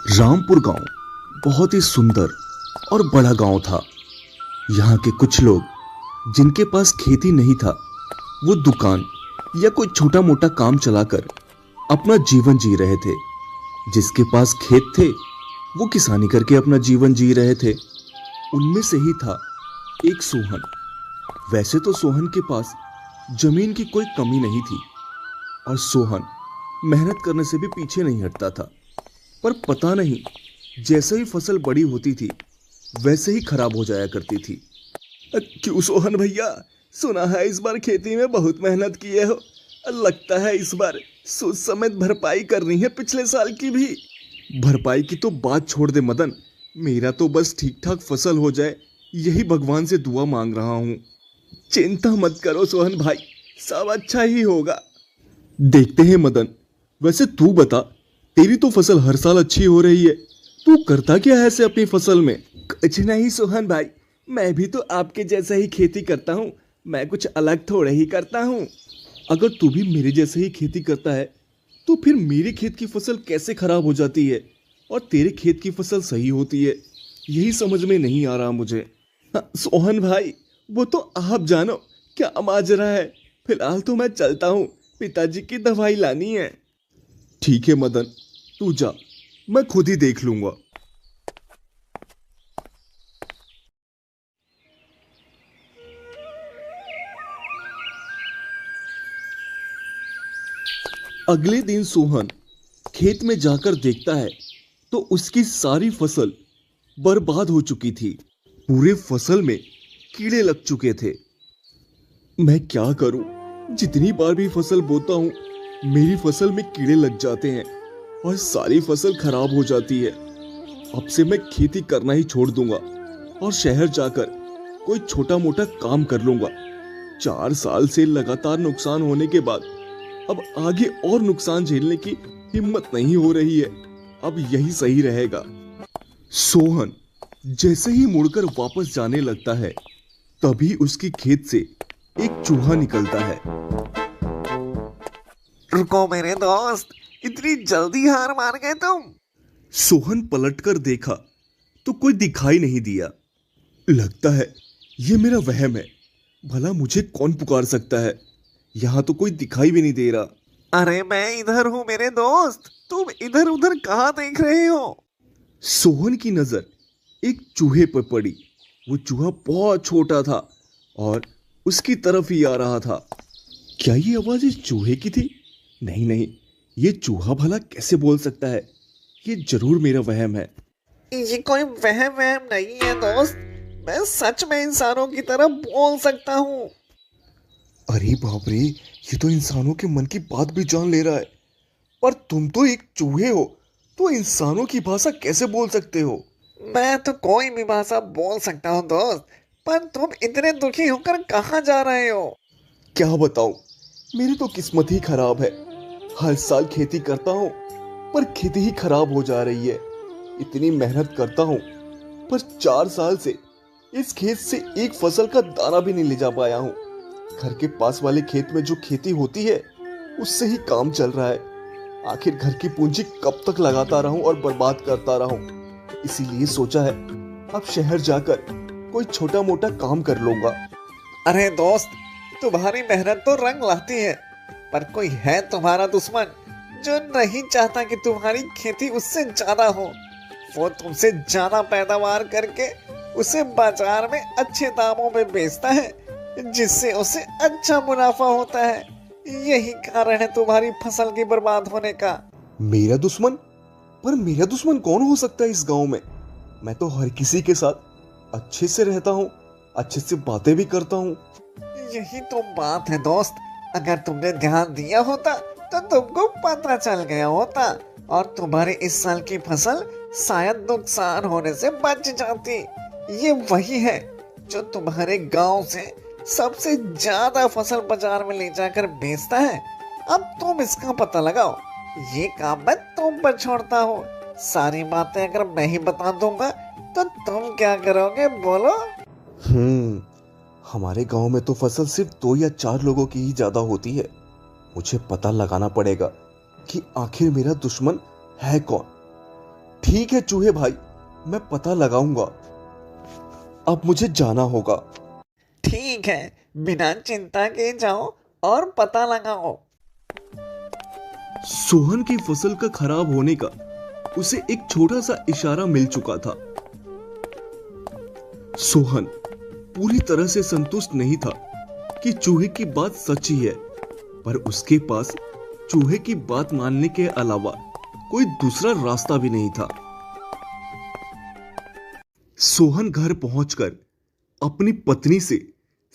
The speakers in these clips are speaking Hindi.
रामपुर गांव बहुत ही सुंदर और बड़ा गांव था। यहाँ के कुछ लोग जिनके पास खेती नहीं था, वो दुकान या कोई छोटा मोटा काम चलाकर अपना जीवन जी रहे थे। जिसके पास खेत थे वो किसानी करके अपना जीवन जी रहे थे। उनमें से ही था एक सोहन। वैसे तो सोहन के पास जमीन की कोई कमी नहीं थी और सोहन मेहनत करने से भी पीछे नहीं हटता था। पर पता नहीं, जैसे ही फसल बड़ी होती थी वैसे ही खराब हो जाया करती थी। क्यों सोहन भैया, सुना है इस बार खेती में बहुत मेहनत किए हो। लगता है इस बार सोच समेत भरपाई करनी है पिछले साल की भी। भरपाई की तो बात छोड़ दे मदन, मेरा तो बस ठीक ठाक फसल हो जाए यही भगवान से दुआ मांग रहा हूँ। चिंता मत करो सोहन भाई, सब अच्छा ही होगा। देखते हैं मदन, वैसे तू बता, तेरी तो फसल हर साल अच्छी हो रही है, तू करता क्या है ऐसे अपनी फसल में? कुछ नहीं सोहन भाई, मैं भी तो आपके जैसा ही खेती करता हूँ। मैं कुछ अलग थोड़े ही करता हूँ। अगर तू भी मेरे जैसे ही खेती करता है तो फिर मेरे खेत की फसल कैसे खराब हो जाती है और तेरे खेत की फसल सही होती है, यही समझ में नहीं आ रहा मुझे। सोहन भाई, वो तो आप जानो क्या माजरा है। फिलहाल तो मैं चलता हूँ, पिताजी की दवाई लानी है। ठीक है मदन, तू जा, मैं खुद ही देख लूंगा। अगले दिन सोहन खेत में जाकर देखता है तो उसकी सारी फसल बर्बाद हो चुकी थी। पूरे फसल में कीड़े लग चुके थे। मैं क्या करूं? जितनी बार भी फसल बोता हूं मेरी फसल में कीड़े लग जाते हैं और सारी फसल खराब हो जाती है। अब से मैं खेती करना ही छोड़ दूंगा और शहर जाकर कोई छोटा मोटा काम कर लूंगा। 4 साल से लगातार नुकसान होने के बाद अब आगे और नुकसान झेलने की हिम्मत नहीं हो रही है। अब यही सही रहेगा। सोहन जैसे ही मुड़कर वापस जाने लगता है तभी उसकी खेत से एक चूहा निकलता है। रुको मेरे दोस्त, इतनी जल्दी हार मान गए तुम? सोहन पलटकर देखा तो कोई दिखाई नहीं दिया। लगता है ये मेरा वहम है। भला मुझे कौन पुकार सकता है? यहाँ तो कोई दिखाई भी नहीं दे रहा। अरे मैं इधर हूँ मेरे दोस्त, तुम इधर उधर कहाँ देख रहे हो? सोहन की नजर एक चूहे पर पड़ी। वो चूहा बहुत छोटा था और उसकी तरफ ही आ रहा था। क्या ये आवाज इस चूहे की थी? नहीं नहीं, ये चूहा भला कैसे बोल सकता है? ये जरूर मेरा वहम है। ये कोई वहम वहम नहीं है दोस्त, मैं सच में इंसानों की तरह बोल सकता हूँ। अरे बाप रे, ये तो इंसानों के मन की बात भी जान ले रहा है। पर तुम तो एक चूहे हो, तो इंसानों की भाषा कैसे बोल सकते हो? मैं तो कोई भी भाषा बोल सकता हूँ दोस्त, पर तुम इतने दुखी होकर कहाँ जा रहे हो? क्या बताऊं, मेरी तो किस्मत ही खराब है। हर साल खेती करता हूँ पर खेती ही खराब हो जा रही है। इतनी मेहनत करता हूँ पर 4 साल से इस खेत से एक फसल का दाना भी नहीं ले जा पाया हूँ। घर के पास वाले खेत में जो खेती होती है उससे ही काम चल रहा है। आखिर घर की पूंजी कब तक लगाता रहूं और बर्बाद करता रहूं? इसीलिए सोचा है अब शहर जाकर कोई छोटा मोटा काम कर लूंगा। अरे दोस्त, तुम्हारी मेहनत तो रंग लाती है, पर कोई है तुम्हारा दुश्मन जो नहीं चाहता कि तुम्हारी खेती उससे ज्यादा हो। वो तुमसे ज्यादा पैदावार करके उसे बाजार में अच्छे दामों में बेचता है, जिससे उसे अच्छा मुनाफा होता है। यही कारण है तुम्हारी फसल की बर्बाद होने का। मेरा दुश्मन? पर मेरा दुश्मन कौन हो सकता है इस गांव में? मैं तो हर किसी के साथ अच्छे से रहता हूँ, अच्छे से बातें भी करता हूँ। यही तो बात है दोस्त, अगर तुमने ध्यान दिया होता तो तुमको पता चल गया होता और तुम्हारे इस साल की फसल शायद नुकसान होने से बच जाती। ये वही है जो तुम्हारे गांव से सबसे ज्यादा फसल बाजार में ले जाकर बेचता है। अब तुम इसका पता लगाओ। ये काम मैं तुम पर छोड़ता हूँ। सारी बातें अगर मैं ही बता दूंगा तो तुम क्या करोगे बोलो? हमारे गांव में तो फसल सिर्फ 2 या 4 लोगों की ही ज्यादा होती है। मुझे पता लगाना पड़ेगा कि आखिर मेरा दुश्मन है कौन। ठीक है चूहे भाई, मैं पता लगाऊंगा। अब मुझे जाना होगा। ठीक है, बिना चिंता के जाओ और पता लगाओ। सोहन की फसल का खराब होने का उसे एक छोटा सा इशारा मिल चुका था। सोहन पूरी तरह से संतुष्ट नहीं था कि चूहे की बात सच ही है, पर उसके पास चूहे की बात मानने के अलावा कोई दूसरा रास्ता भी नहीं था। सोहन घर पहुंचकर अपनी पत्नी से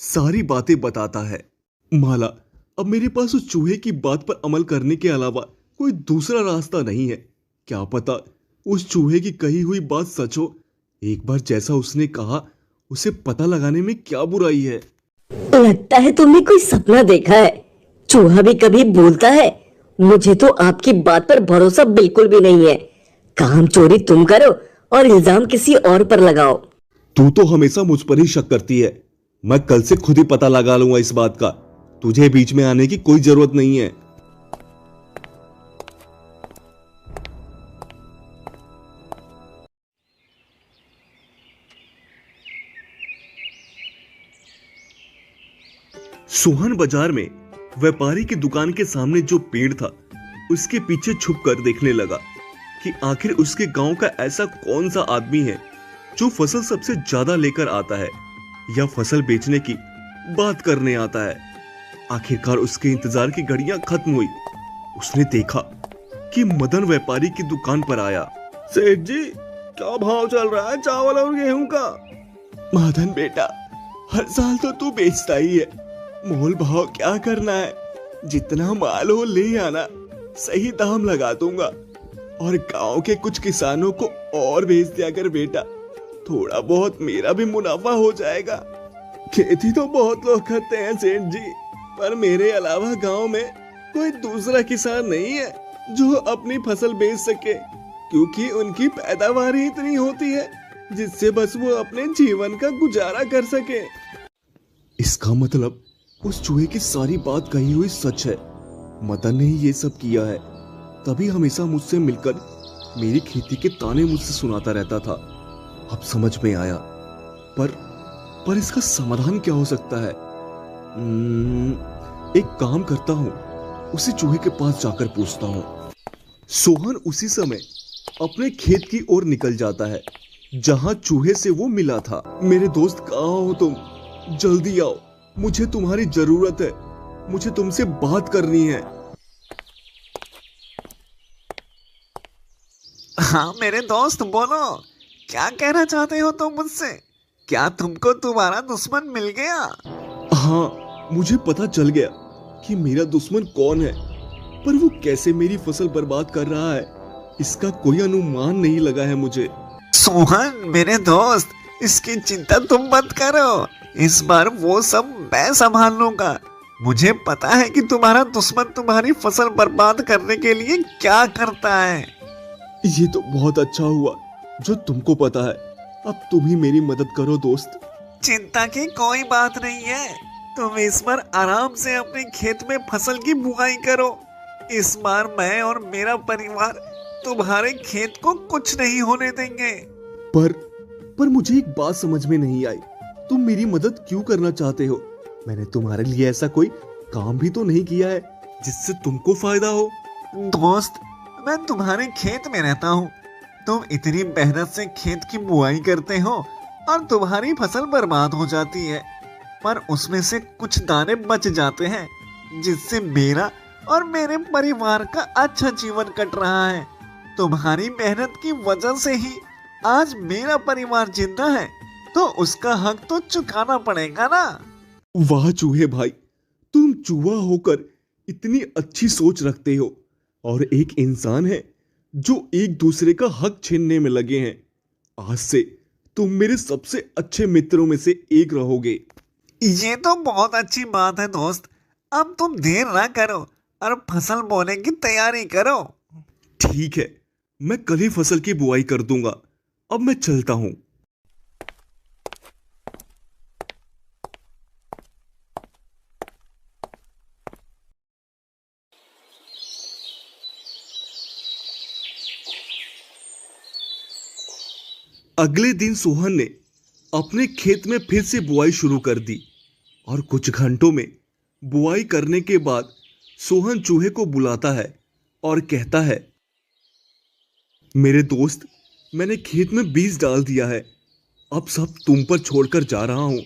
सारी बातें बताता है। माला, अब मेरे पास उस चूहे की बात पर अमल करने के अलावा कोई दूसरा रास्ता नहीं है। क्या पता उस चूहे की कही हुई बात सच हो। एक बार जैसा उसने कहा, उसे पता लगाने में क्या बुराई है। लगता है तुमने कोई सपना देखा है। चूहा भी कभी बोलता है। मुझे तो आपकी बात पर भरोसा बिल्कुल भी नहीं है। काम चोरी तुम करो और इल्जाम किसी और पर लगाओ। तू तो हमेशा मुझ पर ही शक करती है। मैं कल से खुद ही पता लगा लूंगा इस बात का। तुझे बीच में आने की कोई जरूरत नहीं है। सोहन बाजार में व्यापारी की दुकान के सामने जो पेड़ था, उसके पीछे छुप कर देखने लगा कि आखिर उसके गांव का ऐसा कौन सा आदमी है जो फसल सबसे ज्यादा लेकर आता है या फसल बेचने की बात करने आता है। आखिरकार उसके इंतजार की घड़ियां खत्म हुई। उसने देखा कि मदन व्यापारी की दुकान पर आया। सेठ जी, क्या भाव चल रहा है चावल और गेहूं का? मदन बेटा, हर साल तो तू बेचता ही है। मोल भाव क्या करना है? जितना माल हो ले आना, सही दाम लगा दूंगा। और गांव के कुछ किसानों को और भेज दिया कर बेटा, थोड़ा बहुत मेरा भी मुनाफा हो जाएगा। खेती तो बहुत लोग करते हैं सेठ जी, पर मेरे अलावा गांव में कोई दूसरा किसान नहीं है जो अपनी फसल बेच सके, क्योंकि उनकी पैदावार ही इतनी होती है जिससे बस वो अपने जीवन का गुजारा कर सके। इसका मतलब उस चूहे की सारी बात कही हुई सच है। मदन ने ही ये सब किया है, तभी हमेशा मुझसे मिलकर मेरी खेती के ताने मुझसे सुनाता रहता था। अब समझ में आया। पर इसका समाधान क्या हो सकता है? एक काम करता हूं, उसी चूहे के पास जाकर पूछता हूं। सोहन उसी समय अपने खेत की ओर निकल जाता है जहां चूहे से वो मिला था। मेरे दोस्त, कहाँ हो तुम? जल्दी आओ, मुझे तुम्हारी जरूरत है। मुझे तुमसे बात करनी है। हाँ मेरे दोस्त, बोलो, क्या कहना चाहते हो तुम मुझसे? क्या तुमको तुम्हारा दुश्मन मिल गया? हाँ, मुझे पता चल गया कि मेरा दुश्मन कौन है, पर वो कैसे मेरी फसल बर्बाद कर रहा है, इसका कोई अनुमान नहीं लगा है मुझे। सोहन मेरे दोस्त, इसकी चिंता तुम मत करो। इस बार वो सब मैं संभाल लूंगा। मुझे पता है कि तुम्हारा दुश्मन तुम्हारी फसल बर्बाद करने के लिए क्या करता है। ये तो बहुत अच्छा हुआ जो तुमको पता है। अब तुम ही मेरी मदद करो दोस्त। चिंता की कोई बात नहीं है। तुम इस बार आराम से अपने खेत में फसल की बुआई करो। इस बार मैं और मेरा परिवार तुम्हारे खेत को कुछ नहीं होने देंगे। पर मुझे एक बात समझ में नहीं आई। तुम मेरी मदद क्यों करना चाहते हो? मैंने तुम्हारे लिए ऐसा कोई काम भी तो नहीं किया है जिससे तुमको फायदा हो। दोस्त, मैं तुम्हारे खेत में रहता हूँ। तुम इतनी मेहनत से खेत की बुआई करते हो और तुम्हारी फसल बर्बाद हो जाती है, पर उसमें से कुछ दाने बच जाते हैं जिससे मेरा और मेरे परिवार का अच्छा जीवन कट रहा है। तुम्हारी मेहनत की वजह से ही आज मेरा परिवार जिंदा है, तो उसका हक तो चुकाना पड़ेगा ना। वाह चूहे भाई, तुम चूहा होकर इतनी अच्छी सोच रखते हो और एक इंसान है जो एक दूसरे का हक छीनने में लगे हैं। आज से तुम मेरे सबसे अच्छे मित्रों में से एक रहोगे। ये तो बहुत अच्छी बात है दोस्त। अब तुम देर ना करो और फसल बोने की तैयारी करो। ठीक है, मैं कल ही फसल की बुआई कर दूंगा। अब मैं चलता हूं। अगले दिन सोहन ने अपने खेत में फिर से बुआई शुरू कर दी और कुछ घंटों में बुआई करने के बाद सोहन चूहे को बुलाता है और कहता है, मेरे दोस्त, मैंने खेत में बीज डाल दिया है। अब सब तुम पर छोड़कर जा रहा हूं।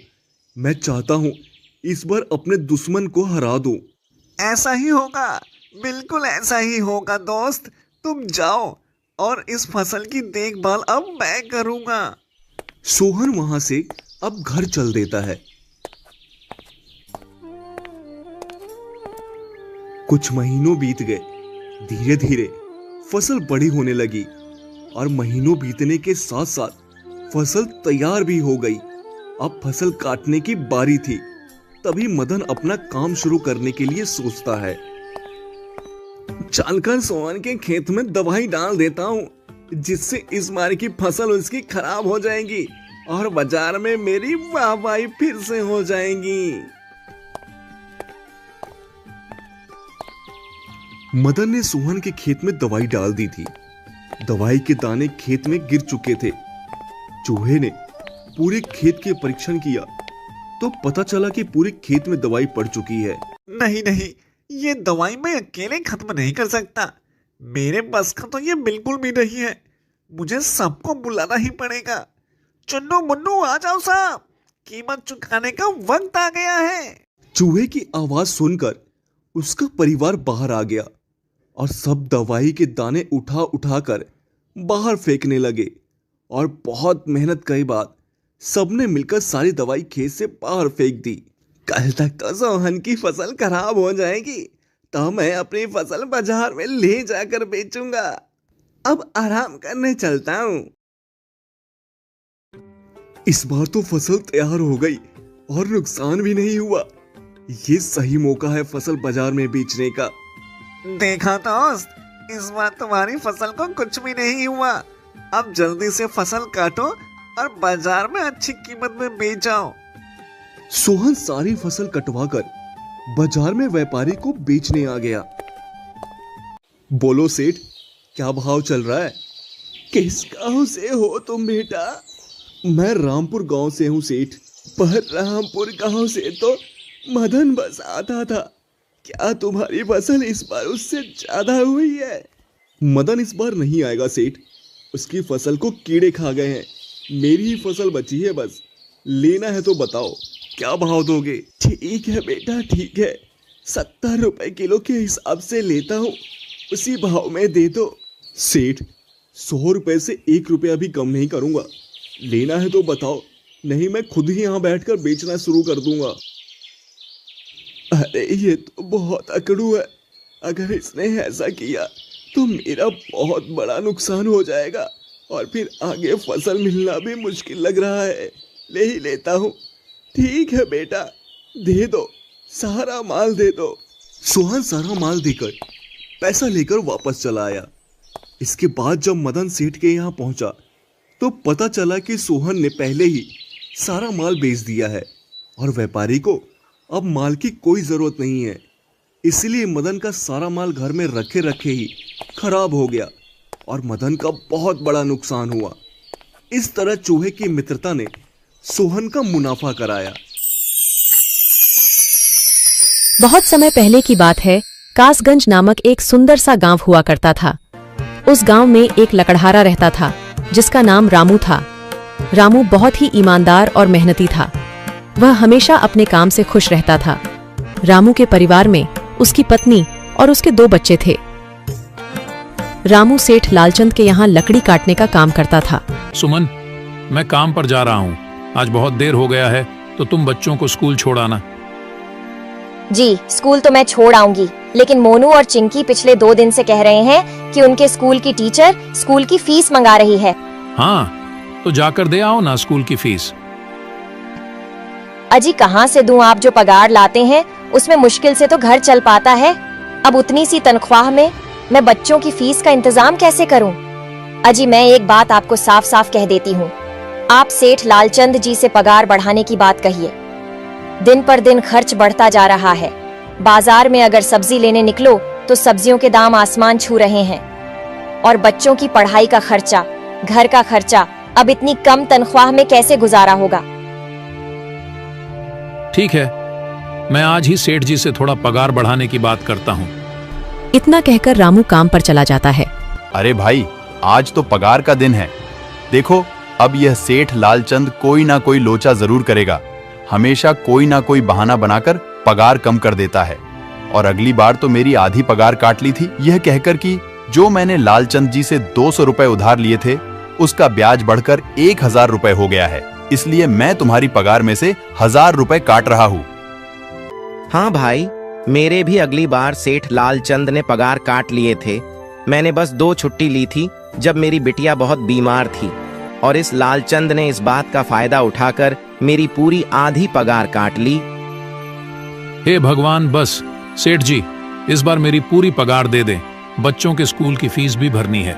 मैं चाहता हूं इस बार अपने दुश्मन को हरा दूं। ऐसा ही होगा, बिल्कुल ऐसा ही होगा दोस्त। तुम जाओ और इस फसल की देखभाल अब मैं करूंगा। सोहन वहां से अब घर चल देता है। कुछ महीनों बीत गए। धीरे धीरे फसल बड़ी होने लगी और महीनों बीतने के साथ साथ फसल तैयार भी हो गई। अब फसल काटने की बारी थी। तभी मदन अपना काम शुरू करने के लिए सोचता है, चलकर सोहन के खेत में दवाई डाल देता हूं, जिससे इस बार की फसल उसकी खराब हो जाएगी और बाजार में मेरी वाहवाही फिर से हो जाएगी। मदन ने सोहन के खेत में दवाई डाल दी थी। दवाई के दाने खेत में गिर चुके थे। चूहे ने पूरे खेत के परीक्षण किया तो पता चला कि पूरे खेत में दवाई पड़ चुकी है। नहीं नहीं, ये दवाई मैं अकेले खत्म नहीं कर सकता। मेरे बस का तो ये बिल्कुल भी नहीं है। मुझे सबको बुलाना ही पड़ेगा। चुन्नू मुन्नू आ जाओ साहब, कीमत चुकाने का वक्त आ गया है। चूहे की आवाज सुनकर उसका परिवार बाहर आ गया और सब दवाई के दाने उठा उठाकर बाहर फेंकने लगे और बहुत मेहनत के बाद सबने मिलकर सारी दवाई खेत से बाहर फेंक दी। कल तक तो सोहन की फसल खराब हो जाएगी, तो मैं अपनी फसल बाजार में ले जाकर बेचूंगा। अब आराम करने चलता हूं। इस बार तो फसल तैयार हो गई और नुकसान भी नहीं हुआ। ये सही मौका है फसल बाजार में बेचने का। देखा दोस्त, इस बार तुम्हारी फसल को कुछ भी नहीं हुआ। अब जल्दी से फसल काटो और बाजार में अच्छी कीमत में बेच जाओ। सोहन सारी फसल कटवाकर बाजार में व्यापारी को बेचने आ गया। बोलो सेठ, क्या भाव चल रहा है? किस गांव से हो तुम बेटा? मैं रामपुर गांव से हूं सेठ। पर रामपुर गांव से तो मदन बस आता था। क्या तुम्हारी फसल इस बार उससे ज्यादा हुई है? मदन इस बार नहीं आएगा सेठ। उसकी फसल को कीड़े खा गए हैं। मेरी ही फसल बची है बस। लेना है तो बताओ, क्या भाव दोगे? ठीक है बेटा, ठीक है। 70 रुपए किलो के हिसाब से लेता हूँ, उसी भाव में दे दो। सेठ, 100 रुपए से 1 रुपया भी कम नहीं करूंगा। लेना है तो बताओ, नहीं मैं खुद ही यहाँ बैठकर बेचना शुरू कर दूंगा। अरे ये तो बहुत अकड़ू है। अगर इसने ऐसा किया तो मेरा बहुत बड़ा नुकसान हो जाएगा और फिर आगे फसल मिलना भी मुश्किल लग रहा है। ले ही लेता हूँ। ठीक है बेटा, दे दो, सारा माल दे दो। सोहन सारा माल देकर पैसा लेकर वापस चला आया। इसके बाद जब मदन सेठ के यहाँ पहुंचा तो पता चला कि सोहन ने पहले ही सारा माल बेच दिया है और व्यापारी को अब माल की कोई जरूरत नहीं है। इसलिए मदन का सारा माल घर में रखे रखे ही खराब हो गया और मदन का बहुत बड़ा नुकसान हुआ। इस तरह चूहे की मित्रता ने सोहन का मुनाफा कराया। बहुत समय पहले की बात है। कासगंज नामक एक सुंदर सा गांव हुआ करता था। उस गांव में एक लकड़हारा रहता था जिसका नाम रामू था। रामू बहुत ही ईमानदार और मेहनती था। वह हमेशा अपने काम से खुश रहता था। रामू के परिवार में उसकी पत्नी और उसके 2 बच्चे थे। रामू सेठ लालचंद के यहाँ लकड़ी काटने का काम करता था। सुमन, मैं काम पर जा रहा हूँ। आज बहुत देर हो गया है, तो तुम बच्चों को स्कूल छोड़ाना। जी, स्कूल तो मैं छोड़ आऊंगी, लेकिन मोनू और चिंकी पिछले 2 दिन से कह रहे हैं कि उनके स्कूल की टीचर स्कूल की फीस मंगा रही है। हाँ, तो जाकर दे आओ ना स्कूल की फीस। अजी कहाँ से दूं? आप जो पगार लाते हैं उसमें मुश्किल से तो घर चल पाता है। अब उतनी सी तनख्वाह में मैं बच्चों की फीस का इंतजाम कैसे करूं? अजी मैं एक बात आपको साफ साफ कह देती हूँ, आप सेठ लालचंद जी से पगार बढ़ाने की बात कहिए। दिन पर दिन खर्च बढ़ता जा रहा है। बाजार में अगर सब्जी लेने निकलो तो सब्जियों के दाम आसमान छू रहे हैं और बच्चों की पढ़ाई का खर्चा, घर का खर्चा अब इतनी कम तनख्वाह में कैसे गुजारा होगा। ठीक है, मैं आज ही सेठ जी से थोड़ा पगार बढ़ाने की बात करता हूँ। इतना कहकर रामू काम पर चला जाता है। अरे भाई, आज तो पगार का दिन है। देखो, अब यह सेठ लालचंद कोई ना कोई लोचा जरूर करेगा। हमेशा कोई ना कोई बहाना बनाकर पगार कम कर देता है। और अगली बार तो मेरी आधी पगार काट ली थी, यह कहकर कि जो मैंने लालचंद जी से 200 रुपए उधार लिए थे, उसका ब्याज बढ़कर 1000 रुपए हो गया है। इसलिए मैं तुम्हारी पगार में से 1000 रुपए काट रहा हूँ। हाँ भाई, मेरे भी अगली बार सेठ लालचंद ने पगार काट लिए थे। मैंने बस 2 छुट्टी ली थी जब मेरी बिटिया बहुत बीमार थी, और इस लालचंद ने इस बात का फायदा उठाकर मेरी पूरी आधी पगार काट ली। हे भगवान, बस सेठ जी, इस बार मेरी पूरी पगार दे दें। बच्चों के स्कूल की फीस भी भरनी है।